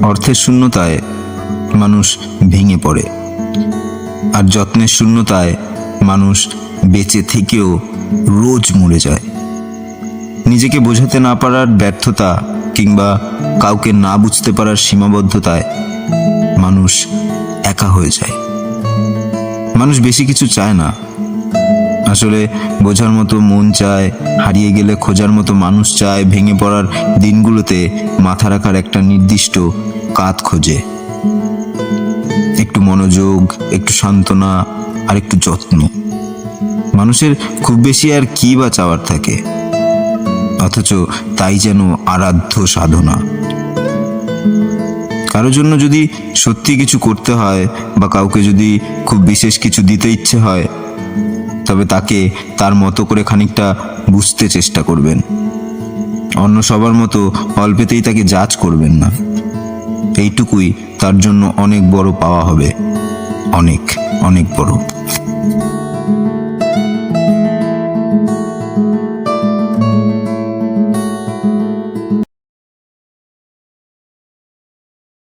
অর্থের শূন্যতায় মানুষ ভেঙে পড়ে, আর যত্নের শূন্যতায় মানুষ বেঁচে থেকেও রোজ মরে যায়। নিজেকে বোঝাতে না পারার ব্যর্থতা কিংবা কাউকে না বুঝতে পারার সীমাবদ্ধতায় মানুষ একা হয়ে যায়। মানুষ বেশি কিছু চায় না, আসলে বোঝার মতো মন চায়, হারিয়ে গেলে খোঁজার মতো মানুষ চায়, ভেঙে পড়ার দিনগুলোতে মাথা রাখার একটা নির্দিষ্ট কাঁধ খোঁজে। একটু মনোযোগ, একটু সান্ত্বনা আর একটু যত্ন। মানুষের খুব বেশি আর কি বা চাওয়ার থাকে, অথচ তাই যেন আরাধ্য সাধনা। কারোর জন্য যদি সত্যি কিছু করতে হয় বা কাউকে যদি খুব বিশেষ কিছু দিতে ইচ্ছে হয়, তবে তাকে তার মতো করে খানিকটা বুঝতে চেষ্টা করবেন। অন্য সবার মতো অল্পেতেই তাকে জাজ করবেন না। এইটুকুই তার জন্য অনেক বড় পাওয়া হবে, অনেক অনেক বড়।